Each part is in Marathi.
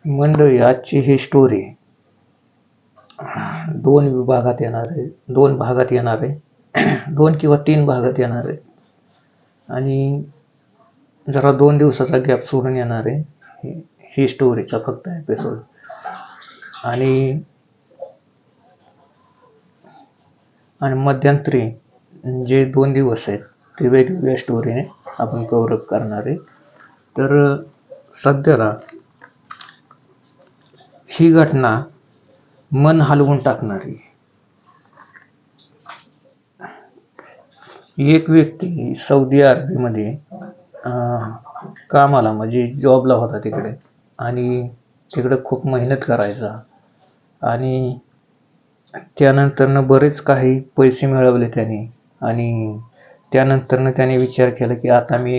मंडळी, आजची ही स्टोरी दोन विभागात येणार आहे, दोन भागात येणार आहे, 2 किंवा 3 भागात येणार आहे आणि जरा 2 दिवसाचा गॅप सोडून येणार आहे ही स्टोरीचा फक्त एपिसोड. आणि मध्यंतरी जे 2 दिवस आहेत ते वेगवेगळ्या स्टोरीने आपण कव्हर अप करणार आहे. तर सध्याला ही घटना मन हलवून टाकणारी. एक व्यक्ती सौदी अरेबियामध्ये कामाला म्हणजे जॉबला होता तिकडे, आणि तिकडे खूप मेहनत करायचा आणि त्यानंतरनं बरेच काही पैसे मिळवले त्याने. आणि त्यानंतरनं त्याने विचार केला की आता मी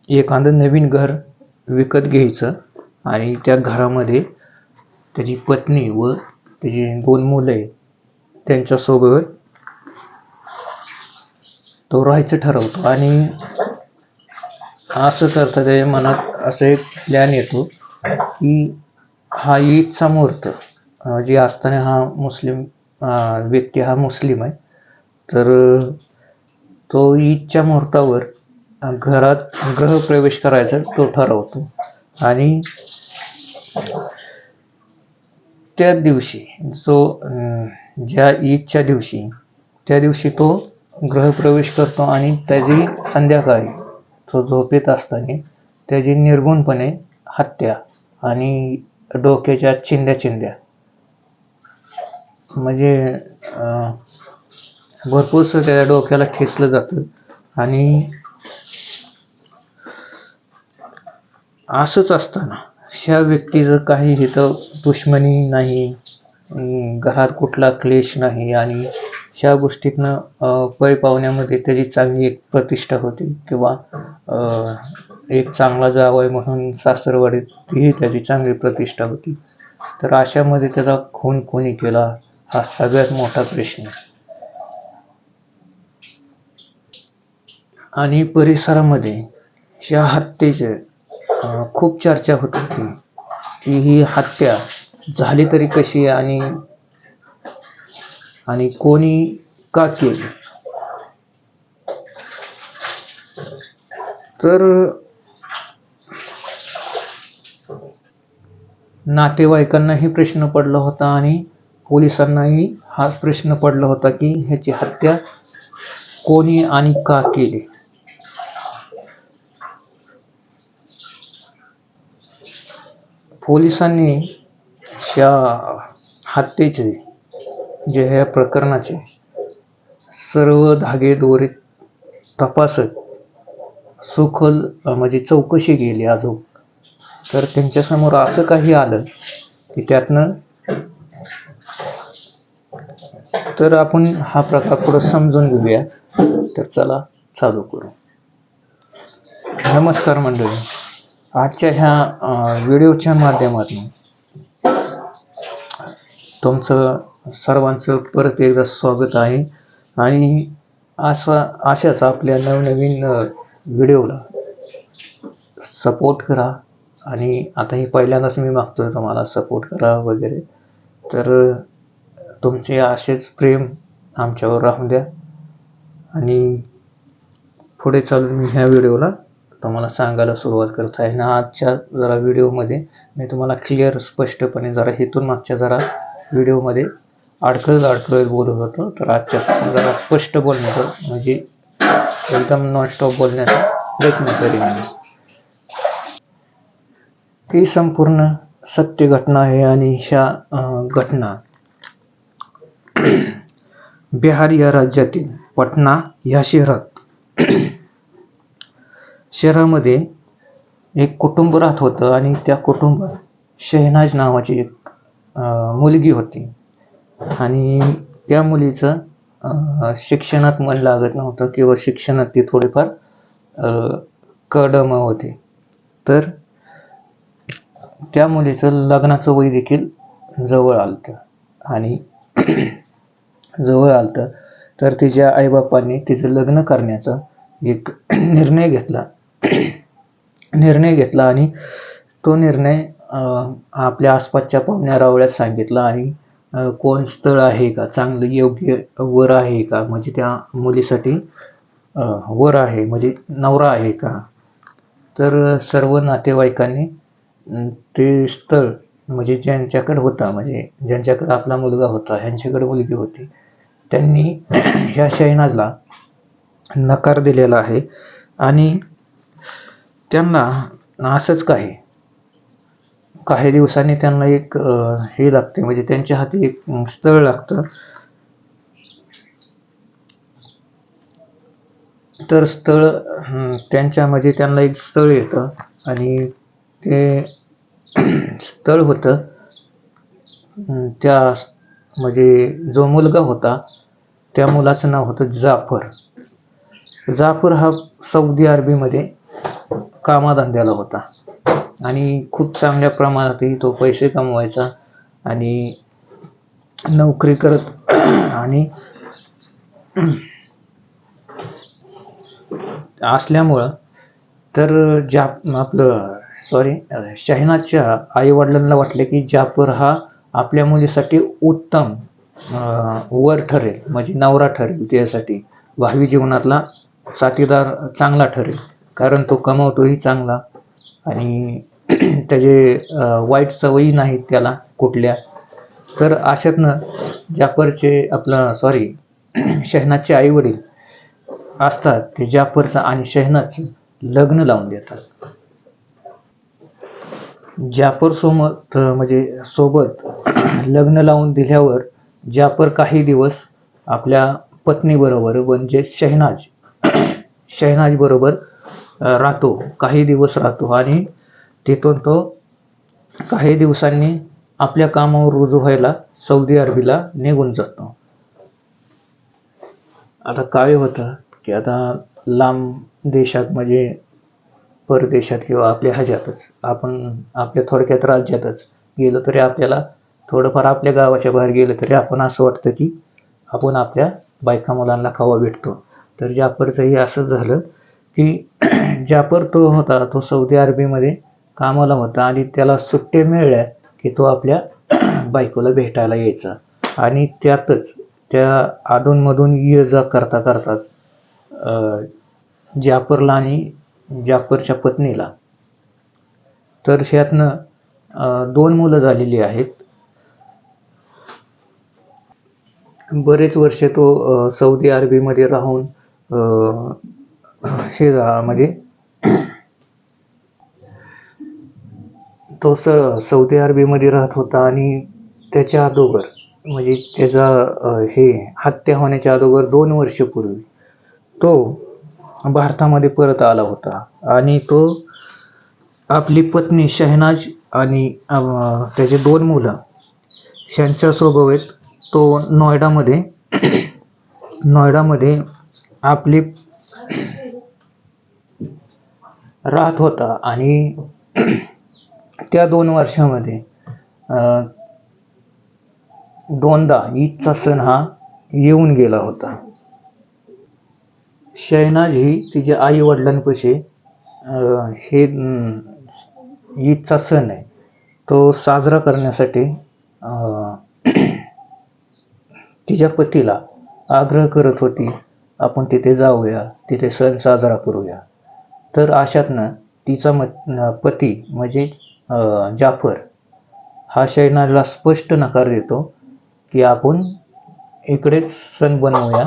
एखादं नवीन घर विकत घ्यायचं आणि त्या घरामध्ये त्याची पत्नी व त्याची 2 मुलं आहेत त्यांच्यासोबत तो राहायचं ठरवतो. आणि असं करता त्याच्या मनात असं एक प्लॅन येतो की हा ईदचा मुहूर्त जे असताना हा मुस्लिम व्यक्ती हा मुस्लिम आहे, तर तो ईदच्या मुहूर्तावर घरात गृहप्रवेश करायचा तो ठरवतो. आणि त्या दिवशी ज्या ईदच्या दिवशी त्या दिवशी तो गृहप्रवेश करतो आणि त्याची संध्याकाळी तो झोपेत असताना त्याची निर्घृणपणे हत्या आणि डोक्याच्या चिंध्या म्हणजे भरपूरसं त्याच्या डोक्याला ठेचलं जातं. आणि असंच असताना ह्या व्यक्तीचं काही इथं दुश्मनी नाही, घरात कुठला क्लेश नाही आणि ह्या गोष्टीतनं पै पावण्यामध्ये त्याची चांगली एक प्रतिष्ठा होती किंवा एक चांगला जावई म्हणून सासरवाडीत ही त्याची चांगली प्रतिष्ठा होती. तर अशामध्ये त्याचा खून कोणी केला हा सगळ्यात मोठा प्रश्न. आणि परिसरामध्ये ह्या हत्येचे खूप चर्चा होत होती की ही हत्या झाली तरी कशी आणि कोणी का केली. तर नातेवाईकांनाही प्रश्न पडला होता आणि पोलिसांनाही हाच प्रश्न पडला होता की ह्याची हत्या कोणी आणि का केली. पोलिसांनी ह्या हत्येचे जे ह्या प्रकरणाचे सर्व धागेदोरे तपासत सखोल म्हणजे चौकशी केली अजून. तर त्यांच्यासमोर असं काही आलं की त्यातनं तर आपण हा प्रकार पुढे समजून घेऊया. तर चला चालू करू. नमस्कार मंडळी, आजच्या ह्या व्हिडिओच्या माध्यमातून तुमचं सर्वांचं परत एकदा स्वागत आहे. आणि अशाच आपल्या नवनवीन व्हिडिओला सपोर्ट करा. आणि आता ही पहिल्यांदाच मी मागतोय तुम्हाला सपोर्ट करा वगैरे, तर तुमचे असेच प्रेम आमच्यावर राहून द्या. आणि पुढे चालून मी ह्या व्हिडिओला तुम्हाला सांगायला सुरुवात करत आहे ना. आजच्या जरा व्हिडिओमध्ये मी तुम्हाला क्लिअर स्पष्टपणे जरा इथून मागच्या जरा व्हिडिओमध्ये अडकळत बोलत होतो, तर आजच्या जरा स्पष्ट बोलण्याचा म्हणजे एकदम नॉनस्टॉप बोलण्याचा प्रयत्न करीन मी. ही संपूर्ण सत्य घटना आहे आणि ह्या घटना बिहार या राज्यातील पटना या शहरामध्ये एक कुटुंब राहत होतं. आणि त्या कुटुंबात शहनाज नावाची एक मुलगी होती. आणि त्या मुलीचं शिक्षणात मन लागत नव्हतं किंवा शिक्षणात ती थोडीफार कडम होती. तर त्या मुलीचं लग्नाचं वय देखील जवळ आलतं. तर तिच्या आईबापांनी तिचं लग्न करण्याचा एक निर्णय घेतला आणि तो निर्णय आपल्या आसपासच्या पाहुण्या रावळ्यात सांगितला आणि कोण स्थळ आहे का चांगलं योग्य वर आहे का, म्हणजे त्या मुलीसाठी वर आहे म्हणजे नवरा आहे का. तर सर्व नातेवाईकांनी ते स्थळ म्हणजे ज्यांच्याकडे होता, म्हणजे ज्यांच्याकडे आपला मुलगा होता, ह्यांच्याकडे मुलगी होती, त्यांनी ह्या शहनाजला नकार दिलेला आहे. आणि त्यांना असंच काही दिवसांनी त्यांना एक हे लागते, म्हणजे त्यांच्या हाती एक स्थळ लागतं. तर स्थळ त्यांच्या म्हणजे त्यांना एक स्थळ येतं आणि ते स्थळ होतं त्या म्हणजे जो मुलगा होता त्या मुलाचं नाव होतं जाफर. जाफर हा सौदी अरबीमध्ये कामाधंद्याला होता आणि खूप चांगल्या प्रमाणातही तो पैसे कमवायचा आणि नोकरी करत आणि असल्यामुळं तर शहनाजच्या आई वडिलांना वाटले की जाफर हा आपल्या मुलीसाठी उत्तम वर ठरेल, म्हणजे नवरा ठरेल, त्यासाठी भावी जीवनातला साथीदार चांगला ठरेल, कारण तो कमवतोही चांगला आणि त्याचे वाईट सवयी नाहीत त्याला कुठल्या. तर अशातनं शहनाजचे आई वडील असतात ते जाफरचं आणि शहनाजचं लग्न लावून देतात. जाफर सोबत लग्न लावून दिल्यावर जाफर काही दिवस आपल्या पत्नीबरोबर म्हणजे शहनाज बरोबर राहतो, काही दिवस राहतो आणि तिथून तो काही दिवसांनी आपल्या कामावर रुजू व्हायला सौदी अरबीला निघून जातो. आता काय होतं की आता लांब देशात म्हणजे परदेशात किंवा आपल्या ह्याच्यातच आपण आपल्या थोडक्यात राज्यातच गेलो तरी आपल्याला थोडंफार आपल्या गावाच्या बाहेर गेलं तरी आपण असं वाटतं की आपण आपल्या बायका मुलांना खावा भेटतो. तर जाफरचंही असंच झालं की जाफर तो सौदी अरबीमध्ये कामाला होता आणि त्याला सुट्टे मिळल्या की तो आपल्या बायकोला भेटायला यायचा आणि त्यातच त्या अधूनमधून ये जा करता करताच जाफरला आणि जाफरच्या पत्नीला तर ह्यातनं 2 मुलं झालेली आहेत. बरेच वर्ष तो सौदी अरबीमध्ये राहून म्हणजे तो सौदी अरबीमध्ये राहत होता आणि त्याच्या अगोदर म्हणजे त्याचा हत्या होण्याच्या अगोदर 2 वर्षापूर्वी तो भारतामध्ये परत आला होता आणि तो आपली पत्नी शहनाज आणि त्याचे 2 मुलं ह्यांच्यासोबत तो नोएडामध्ये आपली राहत होता आणि त्या 2 वर्षामध्ये 2दा ईदचा सण हा येऊन गेला होता. शहनाज ही तिच्या आई वडिलांपाशी हे ईदचा सण आहे तो साजरा करण्यासाठी तिच्या पतीला आग्रह करत होती, आपण तिथे जाऊया, तिथे सण साजरा करूया. तर अशातनं तिचा पती म्हणजे जाफर हा शहनाजला स्पष्ट नकार देतो की आपण इकडेच सण बनवूया,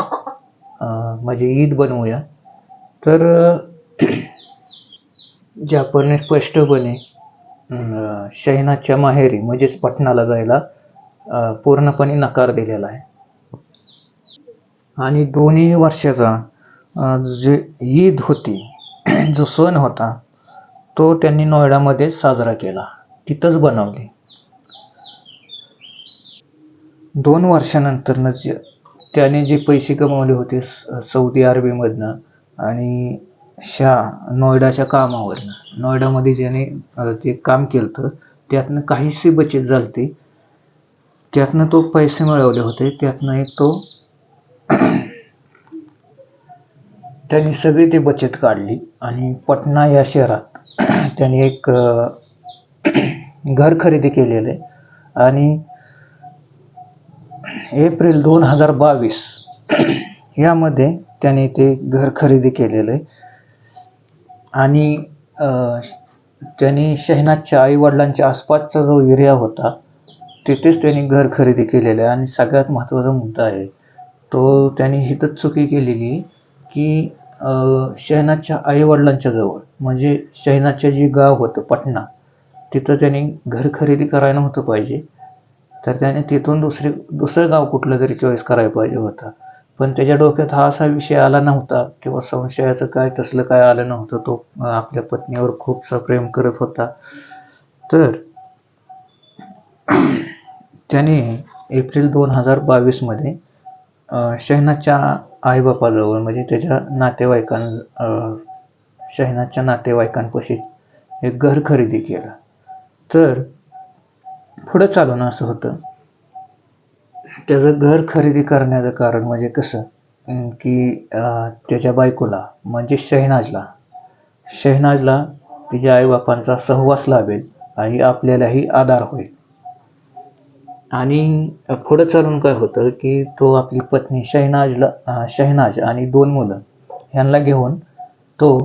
म्हणजे ईद बनवूया. तर जाफरने स्पष्टपणे शहनाजच्या माहेरी म्हणजेच पटनाला जायला पूर्णपणे नकार दिलेला आहे. आणि 2ही वर्षाचा जे ईद होती जो सण होता तो त्यांनी नोएडामध्ये साजरा केला, तिथंच बनवली. 2 वर्षानंतर त्याने जे पैसे कमवले होते सौदी अरबीमधनं आणि नोएडाच्या कामावरनं, नोएडामध्ये ज्याने ते काम केलं त्यातनं काहीशी बचत झाली, त्यातनं तो पैसे मिळवले होते, त्यातनं एक त्यांनी सगळी ती बचत काढली आणि पटना या शहरात त्यांनी एक घर खरेदी केलेलं आहे. आणि एप्रिल 2022 यामध्ये त्याने ते घर खरेदी केलेलं आहे. आणि त्याने शहनाजच्या आईवडिलांच्या आसपासचा जो एरिया होता तिथेच त्यांनी घर खरेदी केलेलं आहे. आणि सगळ्यात महत्त्वाचा मुद्दा आहे तो, त्याने हिथंच चुकी केलेली आहे की शहनाजच्या आईवडिलांच्या जवळ म्हणजे शहनाजच्या जे गाव होतं पटना, तिथं त्यांनी घर खरेदी करायला नव्हतं पाहिजे. तर त्याने तिथून दुसरं गाव कुठलं तरी चॉईस करायला पाहिजे होता. पण त्याच्या डोक्यात हा असा विषय आला नव्हता किंवा संशयाचं काय तसलं काय आलं नव्हतं. तो आपल्या पत्नीवर खूपसा प्रेम करत होता. तर त्याने एप्रिल 2022 शहनाजच्या आईबापाजवळ म्हणजे त्याच्या शहनाजच्या नातेवाईकांपाशी एक घर खरेदी केलं. तर पुढं चालून असं होतं, त्याचं घर खरेदी करण्याचं कारण म्हणजे कसं की त्याच्या बायकोला म्हणजे शहनाजला तिच्या आईबापांचा सहवास लाभेल आणि आपल्यालाही आधार होईल. आणि पुढं चालून काय होतं की तो आपली पत्नी शहनाज आणि 2 मुलं ह्यांना घेऊन तो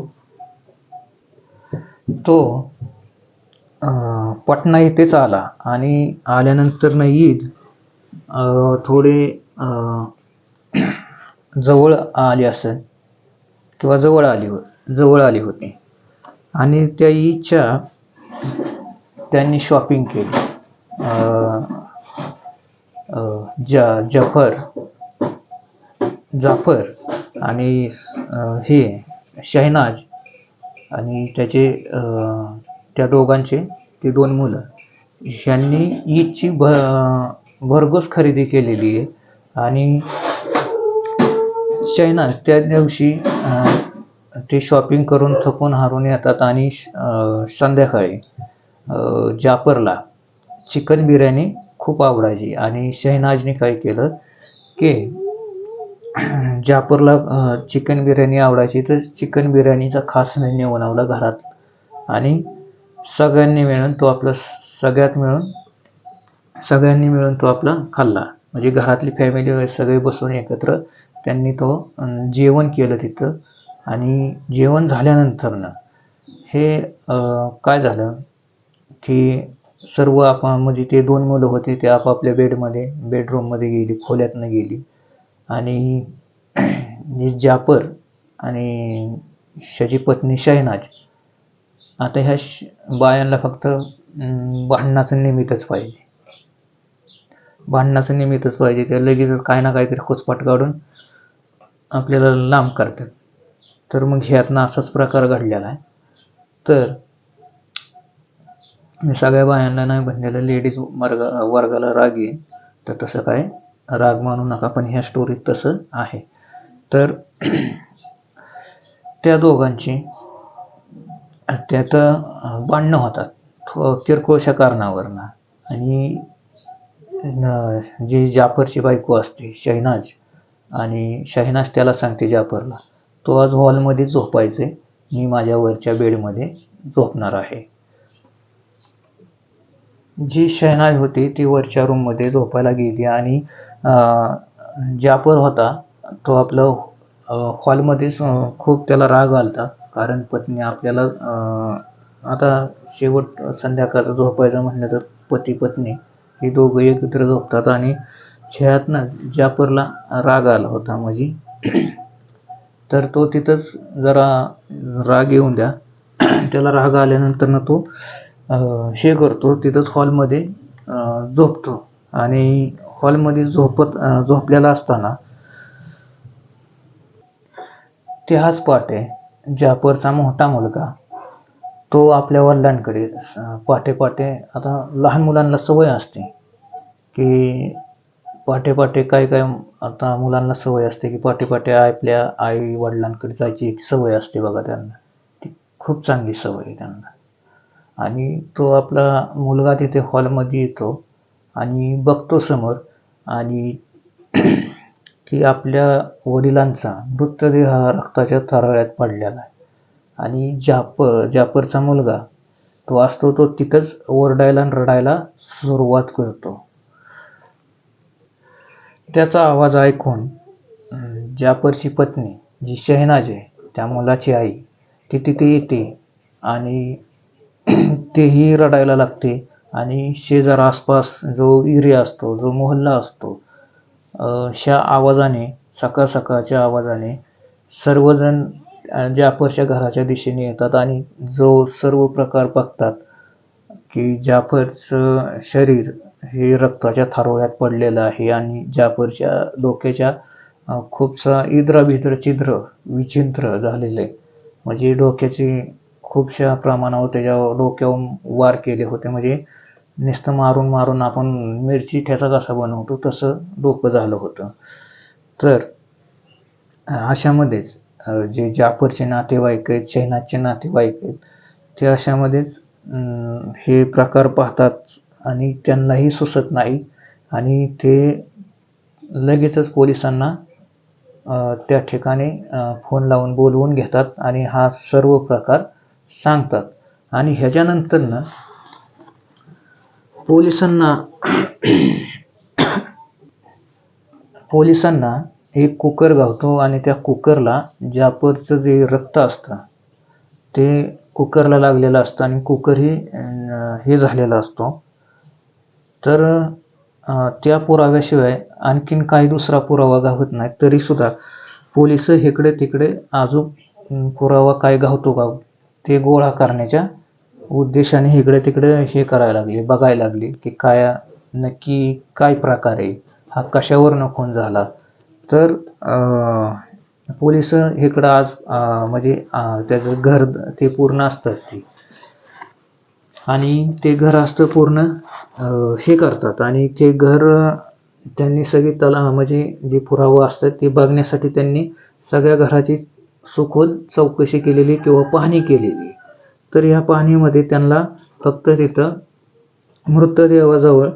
पटना येथेच आला. आणि आल्यानंतर न ईद थोडे जवळ आली असेल किंवा जवळ आली होती. आणि त्या ईदच्या त्यांनी शॉपिंग केली. जाफर आणि हे शहनाज आणि त्याचे त्या दोघांचे ते 2 मुलं ह्यांनी ईदची भरघोस खरेदी केलेली आहे. आणि शहनाज त्या दिवशी ते शॉपिंग करून थकून हारून येतात आणि संध्याकाळी जाफरला चिकन बिर्याणी खूप आवडायची. आणि शहनाजने काय केलं की जाफरला चिकन बिर्याणी आवडायची, तर चिकन बिर्याणीचा खास मेन्यू बनवला घरात. आणि सगळ्यांनी मिळून तो आपला खाल्ला. म्हणजे घरातली फॅमिली वगैरे सगळे बसून एकत्र त्यांनी तो जेवण केलं तिथं. आणि जेवण झाल्यानंतरनं हे काय झालं की सर्व आपण म्हणजे ते 2 मुलं होते ते आपापल्या बेडरूममध्ये गेली, खोल्यातनं गेली. आणि जाफर आणि त्याची पत्नी शहनाज आता ह्या बायांना फक्त भांडणाचं निमित्तच पाहिजे. त्या लगेच काय ना काहीतरी खोचपाट काढून आपल्याला लांब करतात. तर मग ह्यातनं असाच प्रकार घडलेला आहे. तर मी सगळ्या बायांना नाही म्हणलेलं, लेडीज वर्गाला राग येईल तर तसं काय राग मानू नका, पण ह्या स्टोरीत तसं आहे. तर त्या दोघांची त्यात भांडणं होतात किरकोळशा कारणावरनं. आणि जी जाफरची बायको असते शहनाज, आणि शहनाज त्याला सांगते जाफरला, तो आज हॉलमध्ये झोपायचे, मी माझ्या वरच्या बेडमध्ये झोपणार आहे. जी शहनाज होती ती वरच्या रूममध्ये झोपायला गेली. आणि जाफर होता तो आपलं हॉलमध्येच खूप त्याला राग आलता, कारण पत्नी आपल्याला आता शेवट संध्याकाळचं झोपायचं म्हणलं तर पती पत्नी हे दोघं एकत्र झोपतात. आणि ह्यातनं जाफरला राग आला होता म्हणजे तर तो तिथंच जरा राग येऊन द्या त्याला राग आल्यानंतर तो हे करतो, तिथंच हॉलमध्ये झोपतो. आणि हॉलमध्ये झोपलेला असताना त्याच पहाटे जाफरचा मोठा मुलगा तो आपल्या वडिलांकडे पहाटे आता लहान मुलांना सवय असते की पहाटे काय आता मुलांना सवय असते की पहाटे आपल्या आई वडिलांकडे जायची एक सवय असते बघा त्यांना, ती खूप चांगली सवय आहे त्यांना. आणि तो आपला मुलगा तिथे हॉलमध्ये येतो आणि बघतो समोर आणि की आपल्या वडिलांचा मृतदेह रक्ताच्या थराळ्यात पडलेला आहे. आणि जाफरचा मुलगा तो असतो तो तिथंच ओरडायला आणि रडायला सुरुवात करतो. त्याचा आवाज ऐकून जाफरची पत्नी जी शहनाज आहे, त्या मुलाची आई, ती तिथे येते आणि तेही रडायला लागते. आणि शेजार आसपास जो एरिया असतो, जो मोहल्ला असतो, ह्या आवाजाने, सकाळ सकाळच्या आवाजाने सर्वजण जाफरच्या घराच्या दिशेने येतात आणि जो सर्व प्रकार बघतात की जाफरचं शरीर हे रक्ताच्या थारोळ्यात पडलेलं आहे आणि जाफरच्या डोक्याच्या खूपसा इद्राभिद्र छिद्र विछिद्र झालेलं आहे. म्हणजे डोक्याची खूपशा प्रमाणावर त्याच्या डोक्यावरून वार केले होते. म्हणजे नुसतं मारून मारून आपण मिरची ठेचा कसा बनवतो तसं डोकं झालं होतं. तर अशामध्येच जे जाफरचे नातेवाईक आहेत, शहनाजचे नातेवाईक आहेत, ते अशामध्येच हे प्रकार पाहतात आणि त्यांनाही सुचत नाही आणि ते लगेचच पोलिसांना त्या ठिकाणी फोन लावून बोलवून घेतात आणि हा सर्व प्रकार सांगतात. आणि ह्याच्यानंतरनं पोलिसांना एक कुकर गावतो आणि त्या कुकरला जाफरचं जे रक्त असतं ते कुकरला लागलेलं असतं आणि कुकरही हे झालेला असतो. तर त्या पुराव्याशिवाय आणखीन काही दुसरा पुरावा गावत नाही. तरीसुद्धा पोलिस इकडे तिकडे अजून पुरावा काय गावतो का ते गोळा करण्याच्या उद्देशाने इकडे तिकडे हे करायला लागले, बघायला लागले की काय नक्की काय प्रकार आहे, हा कशावरनं खून झाला. तर पोलिस इकडं आज म्हणजे त्याचं घर ते पूर्ण असतात ते आणि ते घर असतं पूर्ण हे करतात आणि ते घर त्यांनी सगळी म्हणजे जे पुरावा असतात ते बघण्यासाठी त्यांनी सगळ्या घराची सखोल चौकशी केलेली किंवा पाहणी केलेली. तर या पाहणीमध्ये त्यांना फक्त तिथं मृतदेहाजवळ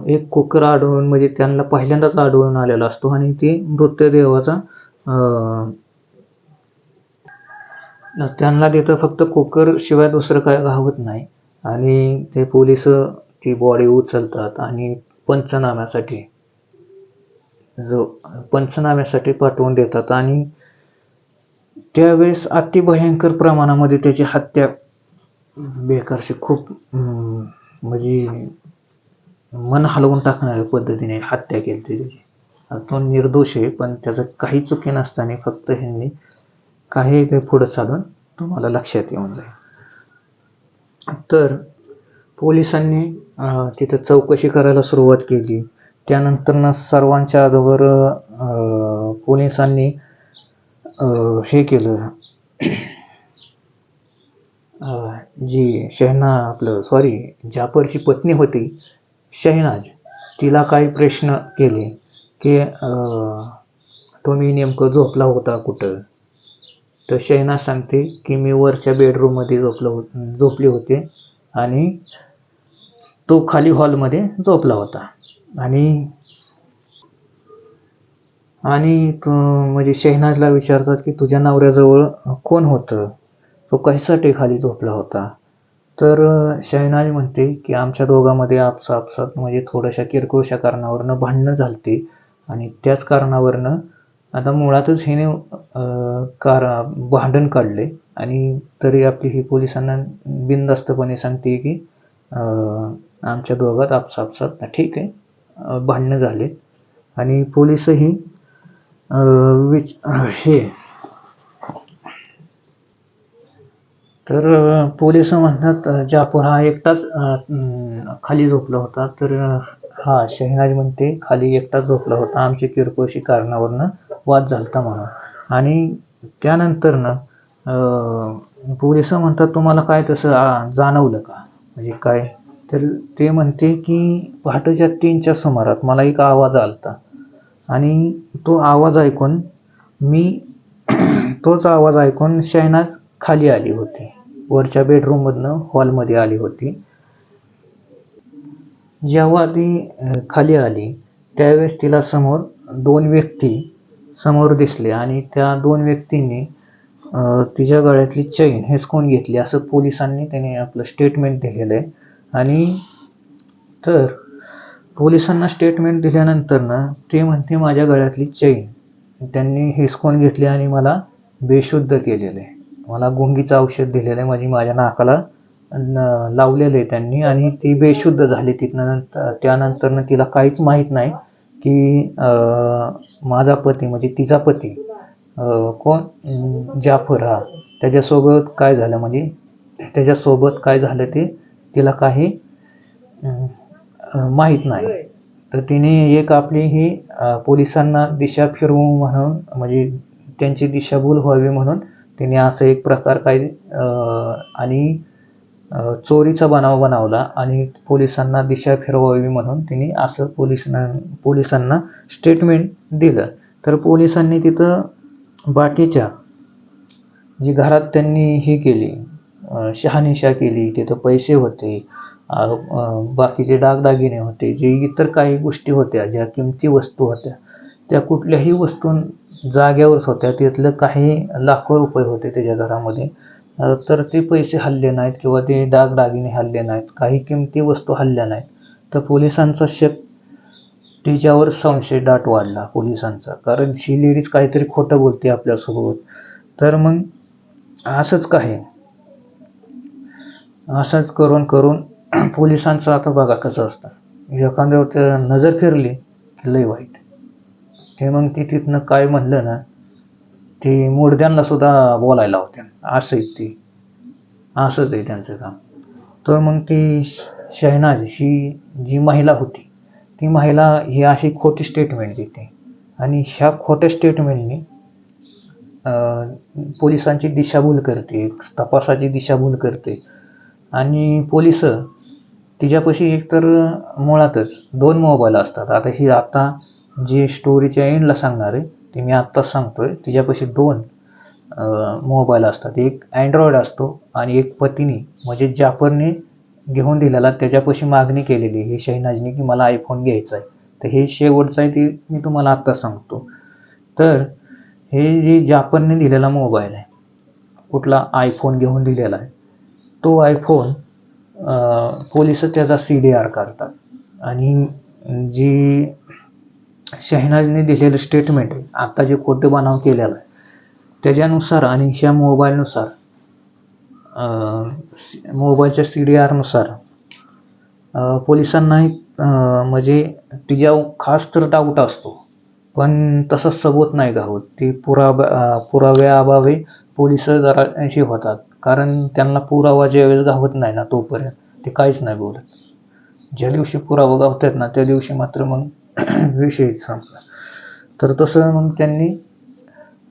एक कुकर आढळून, म्हणजे त्यांना पहिल्यांदाच आढळून आलेला असतो आणि ते मृतदेहाचा त्यांना तिथं फक्त कुकर शिवाय दुसरं काय गावत नाही. आणि ते पोलिस ती बॉडी उचलतात आणि पंचनाम्यासाठी पाठवून देतात. आणि त्यावेळेस अतिभयंकर प्रमाणामध्ये त्याची हत्या बेकारशी खूप म्हणजे मन हलवून टाकणाऱ्या पद्धतीने हत्या केली त्याची. तो निर्दोष आहे पण त्याचं काही चुकी नसताना फक्त ह्यांनी काही ते पुढं चालून तुम्हाला लक्षात येऊन जाईल. तर पोलिसांनी तिथं चौकशी करायला सुरुवात केली. त्यानंतर सर्वांच्या अगोदर पोलिसांनी हे केलं, जी जाफरची पत्नी होती शहनाज, तिला काही प्रश्न केले की तुम्ही नेमकं झोपला होता कुठं. तर शहनाज सांगते की मी वरच्या बेडरूममध्ये झोपले होते आणि तो खाली हॉलमध्ये झोपला होता. आणि म्हणजे शहनाजला विचारतात की तुझ्या नवऱ्याजवळ कोण होतं, तो कशासाठी खाली झोपला होता. तर शहनाज म्हणते की आमच्या दोघांमध्ये आपसात म्हणजे थोड्याशा किरकोळशा कारणावरनं भांडणं झालती आणि त्याच कारणावरनं आता मुळातच हिने भांडण काढले. आणि तरी आपली ही पोलिसांना बिनधास्तपणे सांगते की आमच्या दोघात आपसात ठीक आहे, भांडणं झाले. आणि पोलिसही तर पोलिस म्हणतात जाफर हा एकटाच खाली झोपला होता. तर हा शहनाज म्हणते खाली एकटाच झोपला होता, आमची किरकोळशी कारणावरनं वाद झालता म्हणून. आणि त्यानंतरनं पोलिस म्हणतात तुम्हाला काय तसं जाणवलं का, म्हणजे काय. तर ते म्हणते की पहाटेच्या 3च्या सुमारात मला एक आवाज आलता आणि तोच आवाज ऐकून शहनाज खाली आली होती, वरच्या बेडरूममधनं हॉलमध्ये आली होती. जेव्हा ती खाली आली त्यावेळेस तिला समोर 2 व्यक्ती समोर दिसले आणि त्या 2 व्यक्तींनी तिच्या गळ्यातली चैन हिसकून घेतली असं पोलिसांनी त्याने आपलं स्टेटमेंट दिलेलं आहे. आणि तर पोलिसांना स्टेटमेंट दिल्यानंतर ना ते म्हणते माझ्या गळ्यातली चैन त्यांनी हिसकून घेतली आणि मला बेशुद्ध केलेलं आहे. मला गुंगीचं औषध दिलेलं आहे, म्हणजे माझ्या नाकाला लावलेलं आहे त्यांनी, आणि ती बेशुद्ध झाली. त्यानंतर तिला काहीच माहीत नाही की माझा पती म्हणजे तिचा पती कोण जाफर हा त्याच्यासोबत काय झालं, म्हणजे त्याच्यासोबत काय झालं ते तिला काही माहीत नाही. तर तिने एक आपली ही पोलिसांना दिशा फिरवू म्हणून, म्हणजे त्यांची दिशाभूल व्हावी म्हणून तिने असं एक प्रकार काही आणि चोरीचा बनाव बनवला आणि पोलिसांना दिशा फिरवावी म्हणून तिने असं पोलिसांना स्टेटमेंट दिलं. तर पोलिसांनी तिथं बाकीच्या जी घरात त्यांनी ही केली, शहानिशा केली, तिथं पैसे होते, बाकीचे दागदागिने होते, जे इतर काही गोष्टी होत्या, ज्या किमती वस्तू होत्या, त्या कुठल्याही वस्तू जाग्यावरच होत्या. त्यातलं काही लाखो रुपये होते त्याच्या घरामध्ये. तर ते पैसे हल्ले नाहीत किंवा ते दागदागिने हल्ले नाहीत, काही किमती वस्तू हल्ल्या नाहीत. तर पोलिसांचा तिच्यावर संशय दाट वाढला पोलिसांचा, कारण ही लेडीज काहीतरी खोटं बोलते आपल्यासोबत. तर मग असंच करून पोलिसांचं आता बघा कसं असतं, एखाद्यावर नजर फिरली की लय वाईट. ते मग ती तिथनं काय म्हणलं ना, ती मुर्द्यांना सुद्धा बोलायला होत्या, असंच आहे त्यांचं काम. तर मग ती शहनाज ही जी महिला होती, ती महिला ही अशी खोटी स्टेटमेंट देते आणि ह्या खोट्या स्टेटमेंटनी पोलिसांची दिशाभूल करते, तपासाची दिशाभूल करते. आणि पोलिस तिच्यापाशी एकतर मुळातच 2 मोबाईल असतात. आता जी स्टोरीच्या एंडला सांगणार आहे ते मी आत्ताच सांगतोय. तिच्यापाशी 2 मोबाईल असतात. एक अँड्रॉइड असतो आणि एक पतीने म्हणजे जाफरने घेऊन दिलेला, त्याच्यापाशी मागणी केलेली ही शहनाजने की मला आयफोन घ्यायचा आहे. तर हे शेवटचं आहे, ते मी तुम्हाला आत्ताच सांगतो. तर हे जे जाफरने दिलेला मोबाईल आहे, कुठला आयफोन घेऊन दिलेला आहे, तो आयफोन पोलिस त्याचा CDR काढतात आणि जी शहनाजने दिलेलं स्टेटमेंट आहे, आता जे खोटं बनाव केलेला आहे त्याच्यानुसार आणि ह्या मोबाईलनुसार, मोबाईलच्या CDR नुसार पोलिसांनाही म्हणजे तिच्यावर खास तर डाऊट असतो, पण तसं सबूत नाही गावत. ती पुराव्याअभावी पोलिस जरा अशी होतात, कारण त्यांना पुरावा ज्यावेळेस गावत नाही ना तोपर्यंत ते काहीच नाही बोलत. ज्या दिवशी पुरावा गावतात ना त्या दिवशी मात्र मग विषयच संपला. तर तसं मग त्यांनी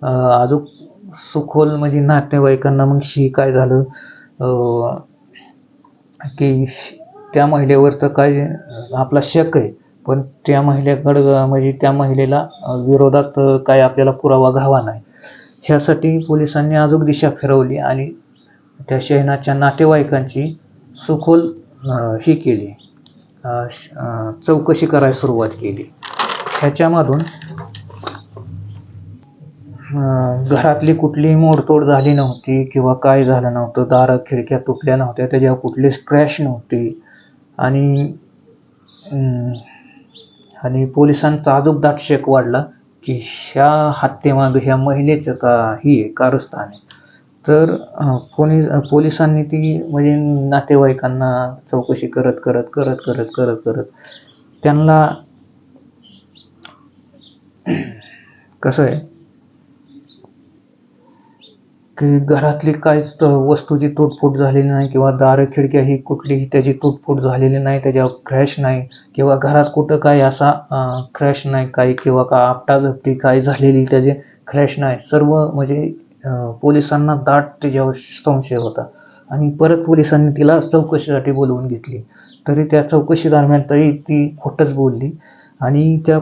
अजून सखोल म्हणजे नातेवाईकांना मग काय झालं की त्या महिलेवर तर काय आपला शक आहे, पण त्या महिलेकडं म्हणजे त्या महिलेला विरोधात काय आपल्याला पुरावा घावा नाही, ह्यासाठी पोलिसांनी अजून दिशा फिरवली आणि त्या शहनाजच्या नातेवाईकांची सखोल ही केली, चौकशी करायला सुरुवात केली. ह्याच्यामधून घरातली कुठलीही मोडतोड झाली नव्हती किंवा काय झालं नव्हतं, दारं खिडक्या तुटल्या नव्हत्या, त्याच्यावर कुठली स्क्रॅच नव्हती. आणि पोलिसांचा अजून दाट शक वाढला की ह्या हत्येमागे ह्या महिलेचं ही कारस्थान आहे. तर पोलिसांनी ती म्हणजे नातेवाईकांना चौकशी करत त्यांना कसं आहे की घरातली काहीच वस्तूची तुटफूट झालेली नाही किंवा दारं खिडक्या ही कुठलीही त्याची तुटफूट झालेली नाही, त्याच्यावर क्रॅश नाही किंवा घरात कुठं काही असा क्रॅश नाही काही किंवा आपटाजपटी काही झालेली त्याचे क्रॅश नाही. सर्व म्हणजे पोलिसांना दाट त्याच्यावर संशय होता आणि परत पोलिसांनी तिला चौकशीसाठी बोलवून घेतली. तरी त्या चौकशी दरम्यान ती खोटंच बोलली आणि त्या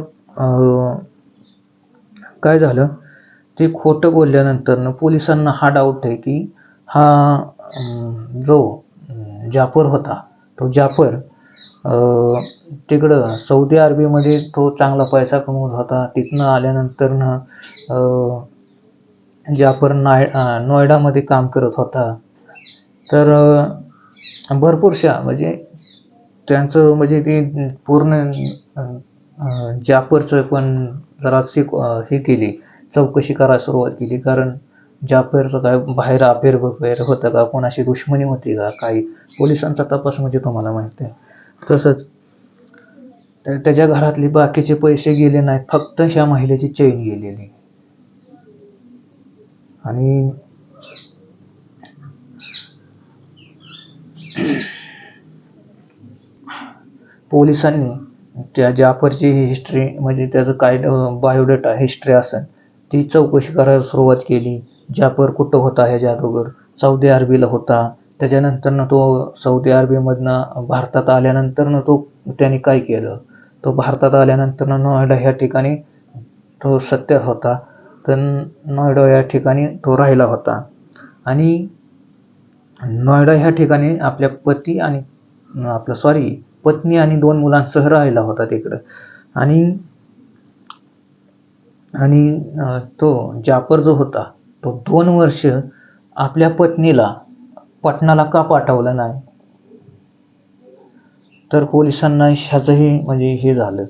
काय झालं, ते खोटं बोलल्यानंतर पोलिसांना हा डाऊट आहे की हा जो जाफर होता, तो जाफर तिकडं सौदी अरेबियामध्ये तो चांगला पैसा कमवत होता. तिथनं आल्यानंतर जाफर नोएडामध्ये काम करत होता. तर भरपूरशा म्हणजे त्यांचं म्हणजे ते पूर्ण अ, जाफरचं पण जरा हे केली, चौकशी करायला सुरुवात केली. कारण जाफरचं काय बाहेर अफेअर वगैरे होतं का, कोणाशी दुश्मनी होती का, काही पोलिसांचा तपास म्हणजे तुम्हाला माहिती आहे. तसंच त्याच्या घरातले बाकीचे पैसे गेले नाहीत, फक्त ह्या महिलेची चैन गेलेली. आणि पोलिसांनी त्या जाफरची हिस्ट्री म्हणजे त्याचं काय बायोडेटा हिस्ट्री असेल ती चौकशी करायला सुरुवात केली. जाफर कुठं होता ह्याच्या अगोदर? सौदी अरेबियाला होता. त्याच्यानंतरनं तो सौदी अरेबियामधनं भारतात आल्यानंतरनं त्याने काय केलं? तो भारतात आल्यानंतरनं नोएडा ह्या ठिकाणी तो सत्यात होता. तर नोएडा या ठिकाणी तो राहिला होता. आणि नोएडा ह्या ठिकाणी आपल्या पत्नी आणि 2 मुलांसह राहिला होता तिकडं. आणि आणि तो जाफर जो होता तो 2 वर्ष आपल्या पत्नीला पटनाला का पाठवलं नाही? तर पोलिसांना ह्याचंही म्हणजे हे झालं,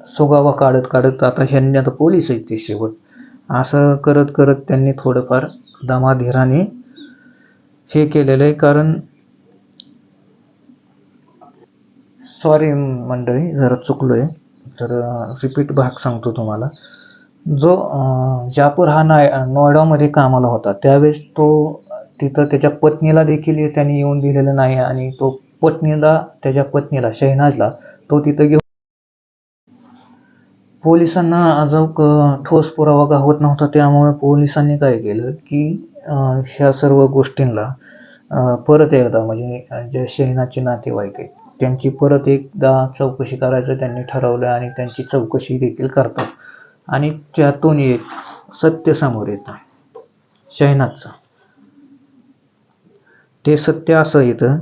सुगावा काढत काढत आता ह्यांनी आता पोलीस आहेत ते शेवट. असं करत करत त्यांनी थोडंफार दमाधीराने हे केलेलं आहे. कारण सॉरी मंडळी, जरा चुकलोय. तर रिपीट भाग सांगतो तुम्हाला. जो जाफर हा नोएडामध्ये कामाला होता त्यावेळेस तो तिथं त्याच्या पत्नीला देखील त्यांनी येऊन दिलेलं नाही. आणि तो त्याच्या पत्नीला शहनाजला तो तिथं घेऊन पोलिसांना अजून ठोस पुरावा गावत नव्हता. त्यामुळे पोलिसांनी काय केलं की ह्या सर्व गोष्टींना परत एकदा म्हणजे जे शहनाजचे नातेवाईक आहेत त्यांची परत एकदा चौकशी करायचं त्यांनी ठरवलं. आणि त्यांची चौकशी देखील करतात. आणि त्यातून एक सत्य समोर येतं शहनाजचं. ते सत्य असं येतं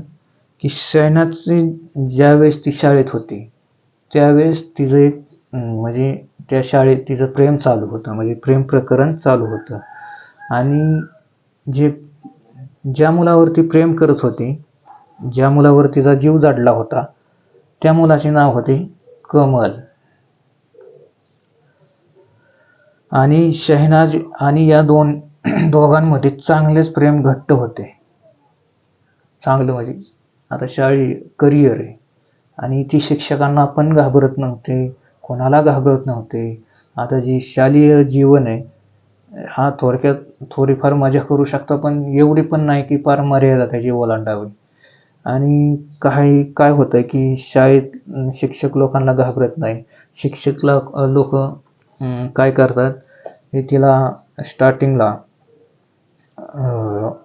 की शहनाजची ज्यावेळेस ती शाळेत होती त्यावेळेस तिचं एक म्हणजे त्या शाळेत तिचं प्रेम चालू होतं, म्हणजे प्रेम प्रकरण चालू होतं. आणि ज्या मुलावरती प्रेम करत होती, ज्या मुलावर तिचा जीव जाडला होता, त्या मुलाचे नाव होते कमल. आणि शहनाज आणि या दोघांमध्ये चांगलेच प्रेम घट्ट होते. चांगलं म्हणजे आता करिअर आहे. आणि ती शिक्षकांना पण घाबरत नव्हते, कोणाला घाबरत नव्हते. आता जी शालेय जीवन आहे हा थोडक्यात थोडीफार मजा करू शकता, पण एवढी पण नाही की फार मर्यादा त्याची ओलांडावी. आणि काय होतं की शाळेत शिक्षक लोकांना घाबरत नाही. शिक्षक लोक काय करतात हे तिला स्टार्टिंगला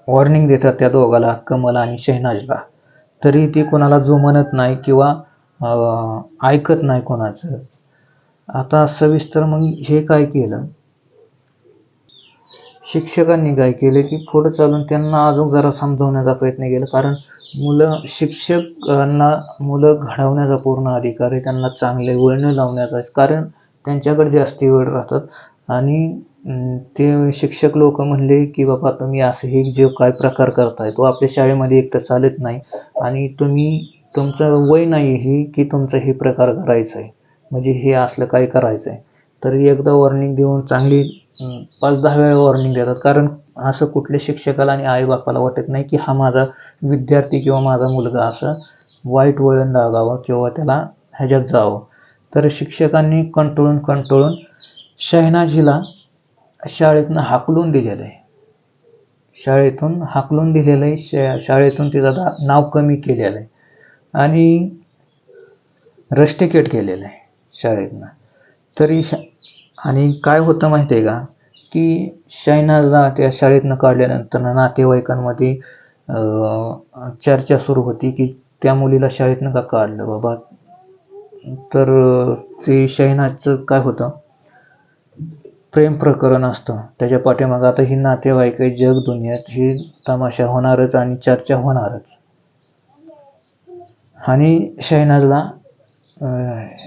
वॉर्निंग देतात त्या दोघाला, कमल आणि शहनाजला. तरी ती कोणाला जुमानत नाही किंवा ऐकत नाही कोणाचं. आता सविस्तर मग हे काय केलं, शिक्षकांनी काय केलं की पुढं चालून त्यांना अजून जरा समजवण्याचा प्रयत्न केला. कारण शिक्षकांना मुलं घडवण्याचा पूर्ण अधिकार आहे, त्यांना चांगले वळण लावण्याचा. कारण त्यांच्याकडे जास्ती वेळ राहतात. आणि ते शिक्षक लोक म्हणले की बाबा तुम्ही असं हे जे काय प्रकार करताय तो आपल्या शाळेमध्ये एक तर चालत नाही. आणि तुमचं वय नाही हे की तुमचं हे प्रकार करायचं आहे, म्हणजे हे असलं काय करायचं आहे. तर एकदा वॉर्निंग देऊन चांगली 5-10 वेळा वॉर्निंग देतात. कारण असं कुठल्या शिक्षकाला आणि आईबापाला वाटत नाही की हा माझा विद्यार्थी किंवा माझा मुलगा असं वाईट वळण लागावं किंवा त्याला ह्याच्यात जावं. तर शिक्षकांनी कंटाळून शहनाज हिला शाळेतून हाकलून दिलेलं आहे. शाळेतून तिचं नाव कमी केलेलं आहे. आणि रस्टिकेट केलेलं आहे शाळेतनं. तरी आणि काय होतं माहिती आहे का की शहनाजला त्या शाळेतनं काढल्यानंतर नातेवाईकांमध्ये चर्चा सुरू होती की त्या मुलीला शाळेतनं का काढलं बाबा. तर ते शहनाजचं काय होतं, प्रेम प्रकरण असतं त्याच्या पाठीमागं. आता ही नातेवाईक आहे, जग दुनियात ही तमाशा होणारच आणि चर्चा होणारच. आणि शहनाजला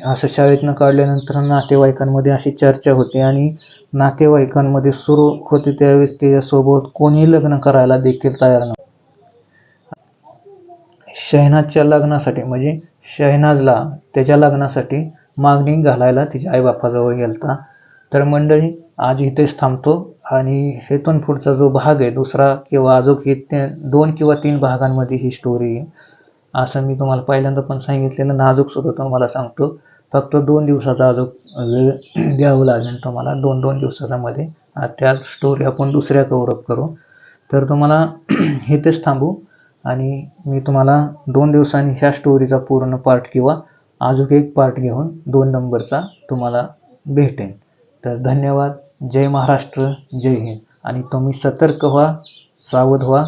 असं शाळेतनं काढल्यानंतर नातेवाईकांमध्ये अशी चर्चा होते. आणि नातेवाईकांमध्ये सुरू होते त्यावेळेस त्याच्यासोबत कोणी लग्न करायला देखील तयार नव्हते. शहनाजच्या लग्नासाठी म्हणजे शहनाजला त्याच्या लग्नासाठी मागणी घालायला तिच्या आईबापाजवळ गेलता. तर मंडळी आज इथेच थांबतो आणि हेतून पुढचा जो भाग आहे दुसरा किंवा अजून हे 2 किंवा 3 भागांमध्ये ही स्टोरी आहे. असं मी तुम्हाला पहिल्यांदा पण सांगितलेलं, नाजूक सुद्धा तुम्हाला सांगतो. फक्त 2 दिवसाचा अजून वेळ द्यावं लागेल तुम्हाला. 2-2 दिवसाच्या मध्ये त्या स्टोरी आपण दुसऱ्या कव्हरअप करू. तर तुम्हाला इथेच थांबू आणि मी तुम्हाला 2 दिवसांनी ह्या स्टोरीचा पूर्ण पार्ट किंवा अजून एक पार्ट घेऊन 2 नंबरचा तुम्हाला भेटेन. तर धन्यवाद. जय महाराष्ट्र, जय हिंद. आणि तुम्ही सतर्क व्हा, सावध व्हा.